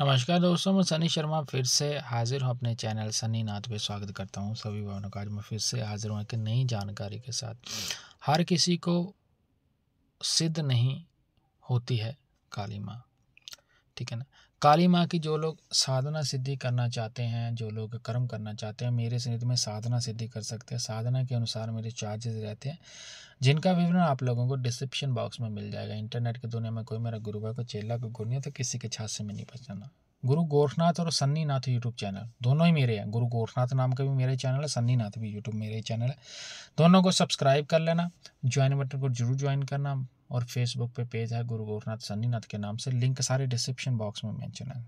नमस्कार दोस्तों, मैं सनी शर्मा फिर से हाजिर हूँ अपने चैनल सनी नाथ पे। स्वागत करता हूँ सभी भावनों का। आज मैं फिर से हाजिर हूँ एक नई जानकारी के साथ। हर किसी को सिद्ध नहीं होती है काली माँ, ठीक है ना। काली माँ की जो लोग साधना सिद्धि करना चाहते हैं, जो लोग कर्म करना चाहते हैं, मेरे सनिध में साधना सिद्धि कर सकते हैं। साधना के अनुसार मेरे चार्जेस रहते हैं, जिनका विवरण आप लोगों को डिस्क्रिप्शन बॉक्स में मिल जाएगा। इंटरनेट की दुनिया में कोई मेरा गुरु है, कोई चेला, कोई गुरु नहीं है, तो किसी के छात से में नहीं पहचाना। गुरु गोरखनाथ और सन्नी नाथ यूट्यूब चैनल दोनों ही मेरे हैं। गुरु गोरखनाथ नाम का भी मेरा चैनल है, सन्नी नाथ भी यूट्यूब मेरे ही चैनल है। दोनों को सब्सक्राइब कर लेना, ज्वाइन बटन को जरूर ज्वाइन करना। और फेसबुक पे पेज है गुरु गोरखनाथ सन्नी नाथ के नाम से, लिंक सारे डिस्क्रिप्शन बॉक्स में मेंशन है।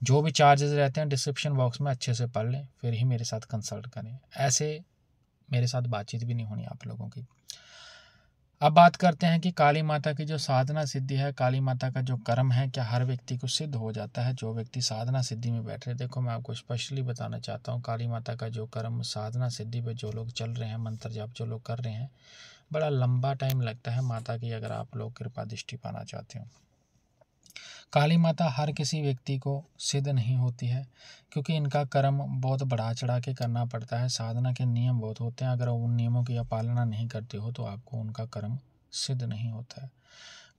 जो भी चार्जेस रहते हैं डिस्क्रिप्शन बॉक्स में अच्छे से पढ़ लें, फिर ही मेरे साथ कंसल्ट करें। ऐसे मेरे साथ बातचीत भी नहीं होनी आप लोगों की। अब बात करते हैं कि काली माता की जो साधना सिद्धि है, काली माता का जो कर्म है, क्या हर व्यक्ति को सिद्ध हो जाता है? जो व्यक्ति साधना सिद्धि में बैठ रहे, देखो मैं आपको स्पष्टली बताना चाहता हूँ, काली माता का जो कर्म साधना सिद्धि पे जो लोग चल रहे हैं, मंत्र जाप जो लोग कर रहे हैं, बड़ा लंबा टाइम लगता है माता की, अगर आप लोग कृपा दृष्टि पाना चाहते हो। काली माता हर किसी व्यक्ति को सिद्ध नहीं होती है, क्योंकि इनका कर्म बहुत बढ़ा चढ़ा के करना पड़ता है। साधना के नियम बहुत होते हैं, अगर उन नियमों की आप पालना नहीं करते हो तो आपको उनका कर्म सिद्ध नहीं होता है।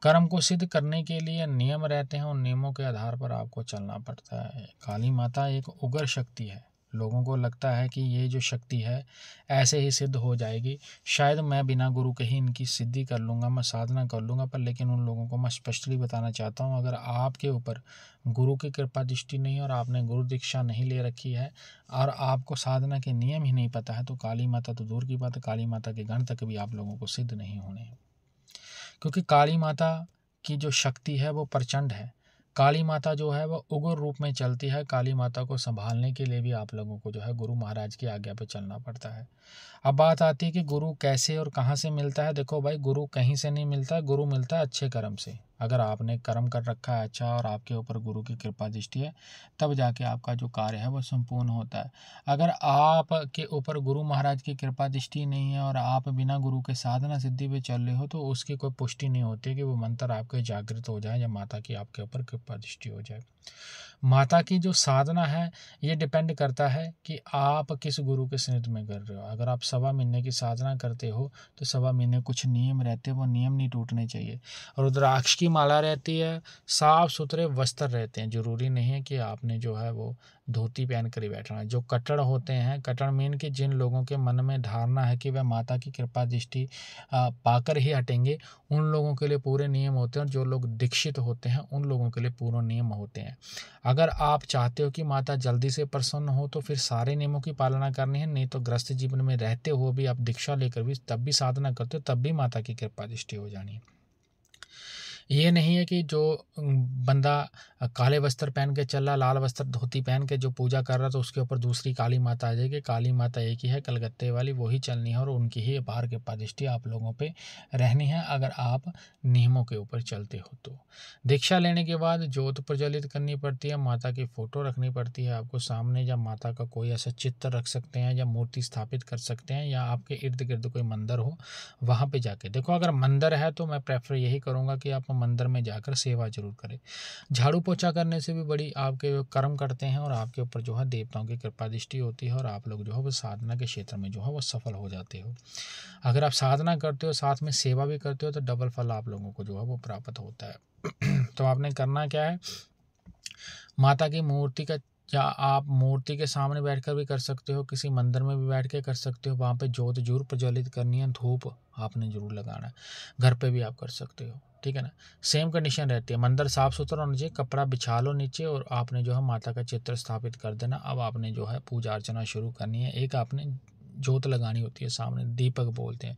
कर्म को सिद्ध करने के लिए नियम रहते हैं, उन नियमों के आधार पर आपको चलना पड़ता है। काली माता एक उग्र शक्ति है। लोगों को लगता है कि ये जो शक्ति है ऐसे ही सिद्ध हो जाएगी, शायद मैं बिना गुरु के ही इनकी सिद्धि कर लूँगा, मैं साधना कर लूँगा। पर लेकिन उन लोगों को मैं स्पष्टली बताना चाहता हूँ, अगर आपके ऊपर गुरु की कृपा दृष्टि नहीं और आपने गुरु दीक्षा नहीं ले रखी है और आपको साधना के नियम ही नहीं पता है, तो काली माता तो दूर की बात है, काली माता के गण तक भी आप लोगों को सिद्ध नहीं होने हैं। क्योंकि काली माता की जो शक्ति है वो प्रचंड है। काली माता जो है वो उग्र रूप में चलती है। काली माता को संभालने के लिए भी आप लोगों को जो है गुरु महाराज की आज्ञा पे चलना पड़ता है। अब बात आती है कि गुरु कैसे और कहाँ से मिलता है। देखो भाई, गुरु कहीं से नहीं मिलता, गुरु मिलता है अच्छे कर्म से। अगर आपने कर्म कर रखा है अच्छा और आपके ऊपर गुरु की कृपा दृष्टि है, तब जाके आपका जो कार्य है वो संपूर्ण होता है। अगर आपके ऊपर गुरु महाराज की कृपा दृष्टि नहीं है और आप बिना गुरु के साधना सिद्धि पे चल रहे हो, तो उसकी कोई पुष्टि नहीं होती कि वो मंत्र आपके जागृत हो जाए या माता की आपके ऊपर कृपा दृष्टि हो जाए। माता की जो साधना है ये डिपेंड करता है कि आप किस गुरु के सानिध्य में कर रहे हो। अगर आप 1.25 महीने की साधना करते हो तो 1.25 महीने कुछ नियम रहते हैं, वो नियम नहीं टूटने चाहिए। रुद्राक्ष की माला रहती है, साफ सुथरे वस्त्र रहते हैं। जरूरी नहीं है कि आपने जो है वो धोती पहन कर ही बैठना है। जो कट्टर होते हैं, कट्टर मीन कि जिन लोगों के मन में धारणा है कि वह माता की कृपा दृष्टि पाकर ही हटेंगे, उन लोगों के लिए पूरे नियम होते हैं। और जो लोग दीक्षित होते हैं उन लोगों के लिए पूरे नियम होते हैं। अगर आप चाहते हो कि माता जल्दी से प्रसन्न हो तो फिर सारे नियमों की पालना करनी है, नहीं तो ग्रस्त जीवन में रहते हुए भी आप दीक्षा लेकर भी तब भी साधना करते हो, तब भी माता की कृपा दृष्टि हो जानी है। ये नहीं है कि जो बंदा काले वस्त्र पहन के चल रहा, लाल वस्त्र धोती पहन के जो पूजा कर रहा, तो उसके ऊपर दूसरी काली माता आ जाएगी। काली माता एक ही है, कलकत्ते वाली, वही चलनी है और उनकी ही बाहर कृपा दृष्टि आप लोगों पे रहनी है, अगर आप नियमों के ऊपर चलते हो तो। दीक्षा लेने के बाद ज्योत प्रज्वलित करनी पड़ती है, माता की फ़ोटो रखनी पड़ती है आपको सामने, या माता का कोई ऐसा चित्र रख सकते हैं या मूर्ति स्थापित कर सकते हैं, या आपके इर्द गिर्द कोई मंदिर हो वहाँ पे जाके देखो। अगर मंदिर है तो मैं प्रेफर यही करूँगा कि आप मंदिर में जाकर सेवा जरूर करें। झाड़ू पोछा करने से भी बड़ी आपके कर्म करते हैं और आपके ऊपर जो है देवताओं की कृपा दृष्टि होती है और आप लोग जो है वो साधना के क्षेत्र में जो है वो सफल हो जाते हो। अगर आप साधना करते हो साथ में सेवा भी करते हो तो डबल फल आप लोगों को जो है वो प्राप्त होता है। तो आपने करना क्या है, माता की मूर्ति का, या आप मूर्ति के सामने बैठकर भी कर सकते हो, किसी मंदिर में भी बैठ के कर सकते हो, वहाँ पे ज्योत जरूर प्रज्वलित करनी है, धूप आपने जरूर लगाना है। घर पे भी आप कर सकते हो, ठीक है ना। सेम कंडीशन रहती है, मंदिर साफ सुथरा होना चाहिए, कपड़ा बिछा लो नीचे और आपने जो है माता का चित्र स्थापित कर देना। अब आपने जो है पूजा अर्चना शुरू करनी है। एक आपने ज्योत लगानी होती है सामने, दीपक बोलते हैं,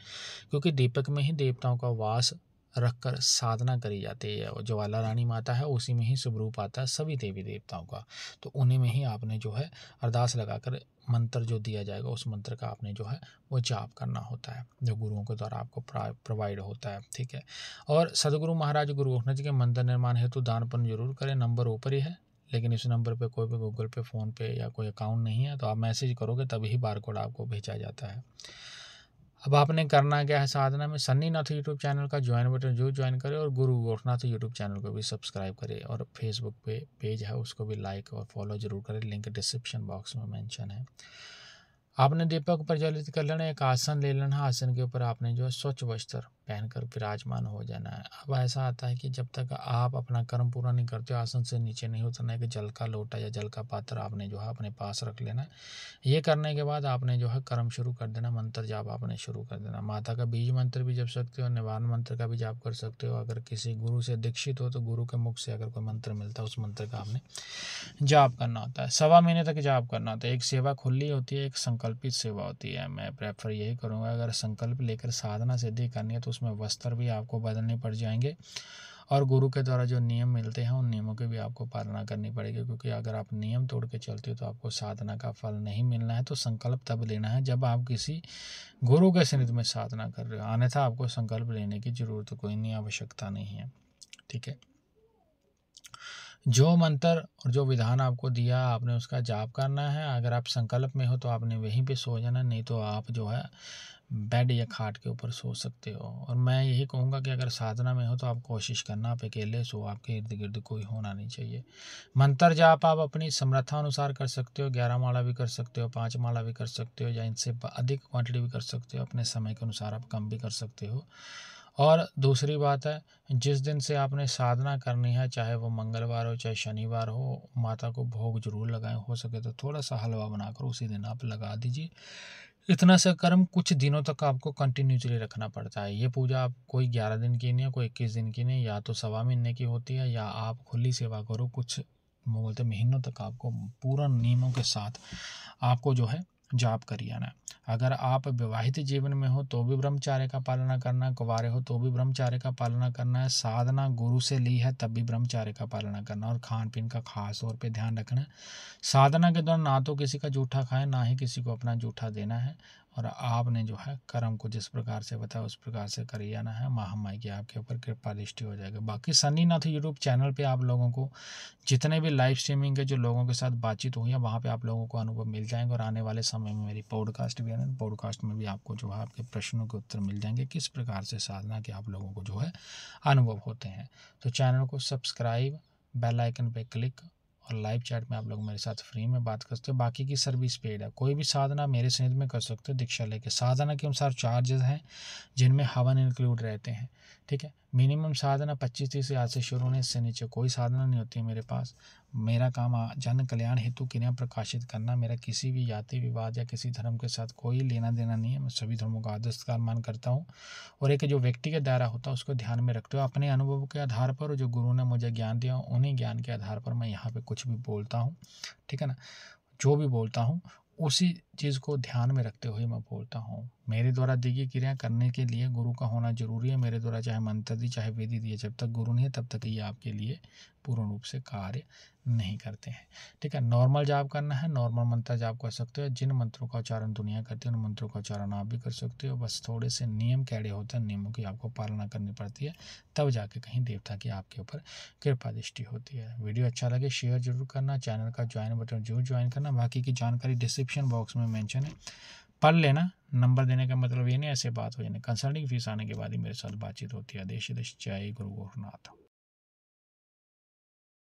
क्योंकि दीपक में ही देवताओं का वास रखकर साधना करी जाती है। और ज्वाला रानी माता है उसी में ही स्वरूप आता है सभी देवी देवताओं का, तो उन्हीं में ही आपने जो है अरदास लगाकर मंत्र जो दिया जाएगा उस मंत्र का आपने जो है वो जाप करना होता है, जो गुरुओं के द्वारा आपको प्रोवाइड होता है, ठीक है। और सदगुरु महाराज गुरु गोरखनाथ जी के मंदिर निर्माण हेतु दान पुण्य जरूर करें। नंबर ऊपर ही है, लेकिन इस नंबर पे कोई भी गूगल पे, फ़ोन पे या कोई अकाउंट नहीं है, तो आप मैसेज करोगे तभी बारकोड आपको भेजा जाता है। अब आपने करना क्या है, साधना में सन्नी नाथ यूट्यूब चैनल का ज्वाइन बटन जरूर ज्वाइन करें और गुरु गोरखनाथ यूट्यूब चैनल को भी सब्सक्राइब करें और फेसबुक पे पेज है उसको भी लाइक और फॉलो जरूर करें, लिंक डिस्क्रिप्शन बॉक्स में मेंशन है। आपने दीपक प्रज्वलित कर लेना, एक आसन ले लेना, आसन के ऊपर आपने जो है स्वच्छ वस्त्र पहनकर विराजमान हो जाना है। अब ऐसा आता है कि जब तक आप अपना कर्म पूरा नहीं करते हो आसन से नीचे नहीं उतरना है कि जल का लोटा या जल का पात्र आपने जो है अपने पास रख लेना है। ये करने के बाद आपने जो है कर्म शुरू कर देना, मंत्र जाप आपने शुरू कर देना। माता का बीज मंत्र भी जप सकते हो, निवारण मंत्र का भी जाप कर सकते हो। अगर किसी गुरु से दीक्षित हो तो गुरु के मुख से अगर कोई मंत्र मिलता है उस मंत्र का आपने जाप करना होता है। 1.25 महीने तक जाप करना होता है। एक सेवा खुली होती है, एक संकल्पित सेवा होती है। मैं प्रेफर यही करूँगा, अगर संकल्प लेकर साधना सिद्धि करनी है तो उसमें वस्त्र भी आपको बदलने पड़ जाएंगे और गुरु के द्वारा जो नियम मिलते हैं उन नियमों की भी आपको पालना करनी पड़ेगी, क्योंकि अगर आप नियम तोड़ के चलते हो तो आपको साधना का फल नहीं मिलना है। तो संकल्प तब लेना है जब आप किसी गुरु के सानिध्य में साधना कर रहे हो, अन्यथा आपको संकल्प लेने की जरूरत कोई नहीं, आवश्यकता नहीं है। ठीक है, जो मंत्र और जो विधान आपको दिया आपने उसका जाप करना है। अगर आप संकल्प में हो तो आपने वहीं पे सो जाना, नहीं तो आप जो है बेड या खाट के ऊपर सो सकते हो। और मैं यही कहूँगा कि अगर साधना में हो तो आप कोशिश करना आप अकेले सो, आपके इर्द गिर्द कोई होना नहीं चाहिए। मंत्र जाप आप अपनी समर्था अनुसार कर सकते हो, 11 माला भी कर सकते हो, 5 माला भी कर सकते हो, या इनसे अधिक क्वांटिटी भी कर सकते हो। अपने समय के अनुसार आप कम भी कर सकते हो। और दूसरी बात है, जिस दिन से आपने साधना करनी है, चाहे वो मंगलवार हो चाहे शनिवार हो, माता को भोग जरूर लगाएं। हो सके तो थोड़ा सा हलवा बनाकर उसी दिन आप लगा दीजिए। इतना सा कर्म कुछ दिनों तक आपको कंटिन्यूसली रखना पड़ता है। ये पूजा आप कोई 11 दिन की नहीं है, कोई 21 दिन की नहीं, या तो 1.25 महीने की होती है, या आप खुली सेवा करो कुछ बोलते महीनों तक आपको पूर्ण नियमों के साथ आपको जो है जाप करिए आना। अगर आप विवाहित जीवन में हो तो भी ब्रह्मचार्य का पालना करना है, कुंवारे हो तो भी ब्रह्मचार्य का पालना करना है, साधना गुरु से ली है तब भी ब्रह्मचार्य का पालना करना, और खान पीन का खास तौर पे ध्यान रखना है। साधना के दौरान ना तो किसी का जूठा खाएं, ना ही किसी को अपना जूठा देना है। और आपने जो है कर्म को जिस प्रकार से बताया उस प्रकार से करिए आना है। महामाई की आपके ऊपर कृपा दृष्टि हो जाएगा। बाकी सन्नी नाथ यूट्यूब चैनल पे आप लोगों को जितने भी लाइव स्ट्रीमिंग के जो लोगों के साथ बातचीत हुई है वहाँ पे आप लोगों को अनुभव मिल जाएंगे, और आने वाले समय में मेरी पॉडकास्ट भी है ना, पॉडकास्ट में भी आपको जो है आपके प्रश्नों के उत्तर मिल जाएंगे, किस प्रकार से साधना के आप लोगों को जो है अनुभव होते हैं। तो चैनल को सब्सक्राइब, बेल आइकन पे क्लिक, और लाइव चैट में आप लोग मेरे साथ फ्री में बात करते हो। बाकी की सर्विस पेड है, कोई भी साधना मेरे सानिध्य में कर सकते हो दीक्षा लेके। साधना के अनुसार चार्जेस हैं जिनमें हवन इंक्लूड रहते हैं। ठीक है, मिनिमम साधना 25-30 हज़ार से शुरू होने, इससे नीचे कोई साधना नहीं होती है मेरे पास। मेरा काम जन कल्याण हेतु क्रिया प्रकाशित करना। मेरा किसी भी जाति विवाद या किसी धर्म के साथ कोई लेना देना नहीं है। मैं सभी धर्मों का आदर सत्कार मान करता हूँ, और एक जो व्यक्तिगत दायरा होता है उसको ध्यान में रखते हुए अपने अनुभव के आधार पर, जो गुरु ने मुझे ज्ञान दिया उन्हीं ज्ञान के आधार पर मैं यहाँ पे कुछ भी बोलता हूँ। ठीक है ना, जो भी बोलता हूँ उसी चीज़ को ध्यान में रखते हुए मैं बोलता हूँ। मेरे द्वारा दी गई क्रिया करने के लिए गुरु का होना जरूरी है। मेरे द्वारा चाहे मंत्र दी चाहे विधि दी, जब तक गुरु नहीं है तब तक ये आपके लिए पूर्ण रूप से कार्य नहीं करते हैं। ठीक है, नॉर्मल जाप करना है, नॉर्मल मंत्र जाप कर सकते हो। जिन मंत्रों का उच्चारण दुनिया करती है उन मंत्रों का उच्चारण आप भी कर सकते हो। बस थोड़े से नियम कैडे होते हैं, नियमों की आपको पालना करनी पड़ती है, तब जाके कहीं देवता की आपके ऊपर कृपा दृष्टि होती है। वीडियो अच्छा लगे शेयर जरूर करना, चैनल का ज्वाइन बटन जरूर ज्वाइन करना। बाकी की जानकारी डिस्क्रिप्शन बॉक्स में मेंशन है, पढ़ लेना। नंबर देने का मतलब ये नहीं ऐसे बात हो जाए। कंसल्टिंग फीस आने के बाद ही मेरे साथ बातचीत होती है। देश जय गुरु गोरखनाथ।